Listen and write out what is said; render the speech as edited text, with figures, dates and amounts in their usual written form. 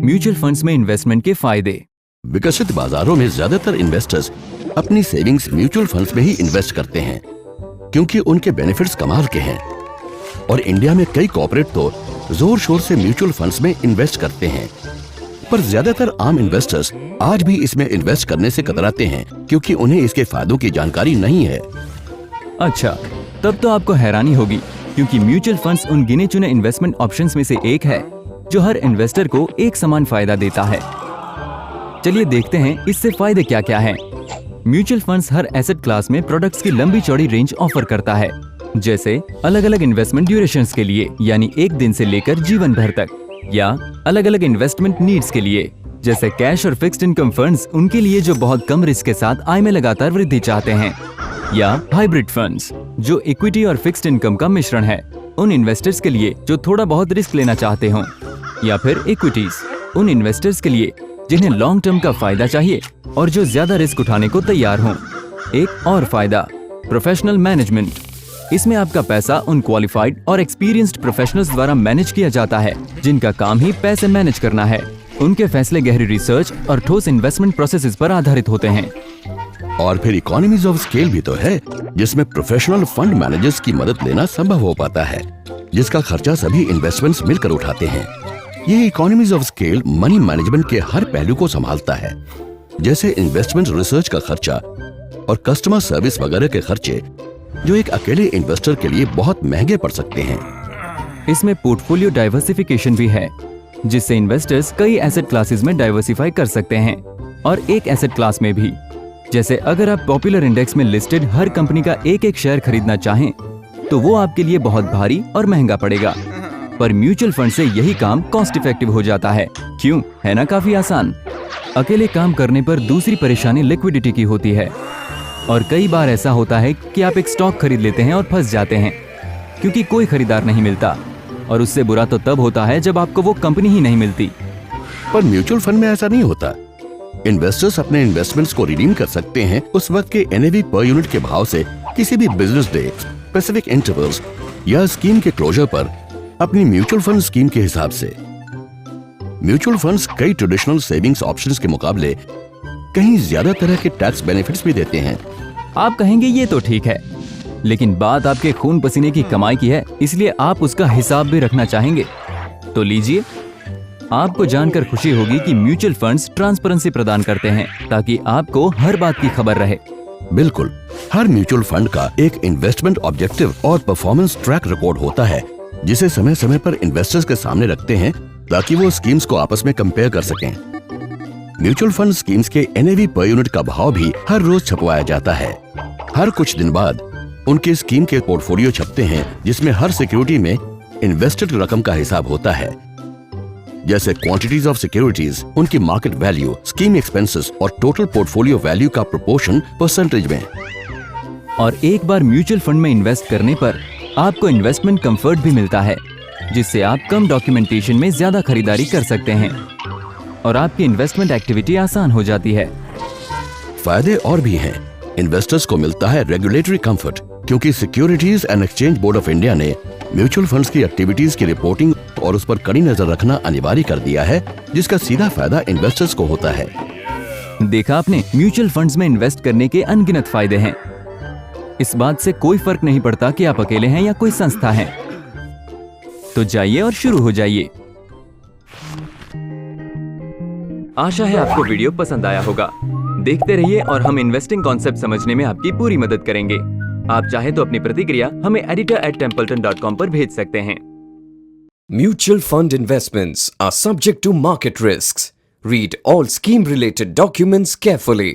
Mutual funds में investment के फायदे। विकसित बाजारों में ज्यादातर इन्वेस्टर्स अपनी सेविंग्स म्यूचुअल फंड्स में ही इन्वेस्ट करते हैं क्योंकि उनके बेनिफिट्स कमाल के हैं। और इंडिया में कई कॉर्पोरेट तो जोर शोर से म्यूचुअल फंड्स में इन्वेस्ट करते हैं, पर ज्यादातर आम इन्वेस्टर्स आज भी इसमें इन्वेस्ट करने से कतराते हैं क्योंकि उन्हें इसके फायदों की जानकारी नहीं है। अच्छा, तब तो आपको हैरानी होगी क्योंकि म्यूचुअल फंड्स उन गिने चुने इन्वेस्टमेंट ऑप्शंस में से एक है जो हर इन्वेस्टर को एक समान फायदा देता है। चलिए देखते हैं इससे फायदे क्या क्या हैं। म्यूचुअल फंड्स हर एसेट क्लास में प्रोडक्ट्स की लंबी चौड़ी रेंज ऑफर करता है, जैसे अलग अलग इन्वेस्टमेंट ड्यूरेशंस के लिए यानी एक दिन से लेकर जीवन भर तक, या अलग अलग इन्वेस्टमेंट नीड्स के लिए जैसे कैश और फिक्स्ड इनकम फंड्स उनके लिए जो बहुत कम रिस्क के साथ आय में लगातार वृद्धि चाहते हैं, या हाइब्रिड फंड्स जो इक्विटी और फिक्स्ड इनकम का मिश्रण है उन इन्वेस्टर्स के लिए जो थोड़ा बहुत रिस्क लेना चाहते हों, या फिर इक्विटीज उन इन्वेस्टर्स के लिए जिन्हें लॉन्ग टर्म का फायदा चाहिए और जो ज्यादा रिस्क उठाने को तैयार हों। एक और फायदा, प्रोफेशनल मैनेजमेंट। इसमें आपका पैसा उन क्वालिफाइड और एक्सपीरियंस्ड प्रोफेशनल्स द्वारा मैनेज किया जाता है जिनका काम ही पैसे मैनेज करना है। उनके फैसले गहरी रिसर्च और ठोस इन्वेस्टमेंट प्रोसेसेस पर आधारित होते हैं। और फिर इकोनॉमीज ऑफ स्केल भी तो है जिसमें प्रोफेशनल फंड मैनेजर्स की मदद लेना संभव हो पाता है, जिसका खर्चा सभी इन्वेस्टमेंट्स मिलकर उठाते हैं। ये economies of scale money management के हर पहलू को संभालता है, जैसे इन्वेस्टमेंट रिसर्च का खर्चा और कस्टमर सर्विस वगैरह के खर्चे जो एक अकेले इन्वेस्टर के लिए बहुत महंगे पड़ सकते हैं। इसमें पोर्टफोलियो डाइवर्सिफिकेशन भी है, जिससे इन्वेस्टर्स कई एसेट क्लासेस में डाइवर्सिफाई कर सकते हैं और एक एसेट क्लास में भी। जैसे अगर आप पॉपुलर इंडेक्स में लिस्टेड हर कंपनी का एक एक शेयर खरीदना चाहें तो वो आपके लिए बहुत भारी और महंगा पड़ेगा, पर म्यूचुअल फंड से यही काम कॉस्ट इफेक्टिव हो जाता है। क्यों, है ना काफी आसान। अकेले काम करने पर दूसरी परेशानी लिक्विडिटी की होती है, और कई बार ऐसा होता है कि आप एक स्टॉक खरीद लेते हैं और फंस जाते हैं क्योंकि कोई खरीदार नहीं मिलता, और उससे बुरा तो तब होता है जब आपको वो कंपनी ही नहीं मिलती। पर म्यूचुअल फंड में ऐसा नहीं होता। इन्वेस्टर्स अपने इन्वेस्टमेंट्स को रिडीम कर सकते हैं उस वक्त के NAV पर यूनिट के भाव से किसी भी बिजनेस डे, स्पेसिफिक इंटरवल्स या स्कीम के क्लोजर पर अपनी म्यूचुअल फंड स्कीम के हिसाब से। म्यूचुअल फंड्स कई ट्रेडिशनल सेविंग्स ऑप्शंस के मुकाबले कहीं ज्यादा तरह के टैक्स बेनिफिट्स भी देते हैं। आप कहेंगे ये तो ठीक है, लेकिन बात आपके खून पसीने की कमाई की है, इसलिए आप उसका हिसाब भी रखना चाहेंगे। तो लीजिए, आपको जानकर खुशी होगी कि म्यूचुअल फंड्स ट्रांसपेरेंसी प्रदान करते हैं ताकि आपको हर बात की खबर रहे। बिल्कुल, हर म्यूचुअल फंड का एक इन्वेस्टमेंट ऑब्जेक्टिव और परफॉर्मेंस ट्रैक रिकॉर्ड होता है जिसे समय समय पर इन्वेस्टर्स के सामने रखते हैं ताकि वो स्कीम्स को आपस में कंपेयर कर सकें। म्यूचुअल फंड स्कीम्स के NAV पर यूनिट का भाव भी हर रोज छपवाया जाता है। हर कुछ दिन बाद उनके स्कीम के पोर्टफोलियो छपते हैं जिसमें हर सिक्योरिटी में इन्वेस्टेड रकम का हिसाब होता है, जैसे क्वांटिटीज ऑफ सिक्योरिटीज, उनकी मार्केट वैल्यू, स्कीम एक्सपेंसेस और टोटल पोर्टफोलियो वैल्यू का प्रोपोर्शन परसेंटेज में। और एक बार म्यूचुअल फंड में इन्वेस्ट करने पर आपको इन्वेस्टमेंट कंफर्ट भी मिलता है, जिससे आप कम डॉक्यूमेंटेशन में ज्यादा खरीदारी कर सकते हैं और आपकी इन्वेस्टमेंट एक्टिविटी आसान हो जाती है। फायदे और भी हैं। इन्वेस्टर्स को मिलता है रेगुलेटरी कंफर्ट, क्योंकि securities and exchange board of India ने म्यूचुअल फंड्स की एक्टिविटीज की रिपोर्टिंग और उस पर कड़ी नजर रखना अनिवार्य कर दिया है, जिसका सीधा फायदा इन्वेस्टर्स को होता है। देखा आपने, म्यूचुअल फंड्स में इन्वेस्ट करने के अनगिनत फायदे हैं। इस बात से कोई फर्क नहीं पड़ता कि आप अकेले हैं या कोई संस्था है। तो जाइए और शुरू हो जाइए। आशा है आपको वीडियो पसंद आया होगा। देखते रहिए और हम इन्वेस्टिंग कॉन्सेप्ट समझने में आपकी पूरी मदद करेंगे। आप चाहे तो अपनी प्रतिक्रिया हमें editor@templeton.com पर भेज सकते हैं। Mutual fund investments are subject to market risks. Read all scheme related documents carefully.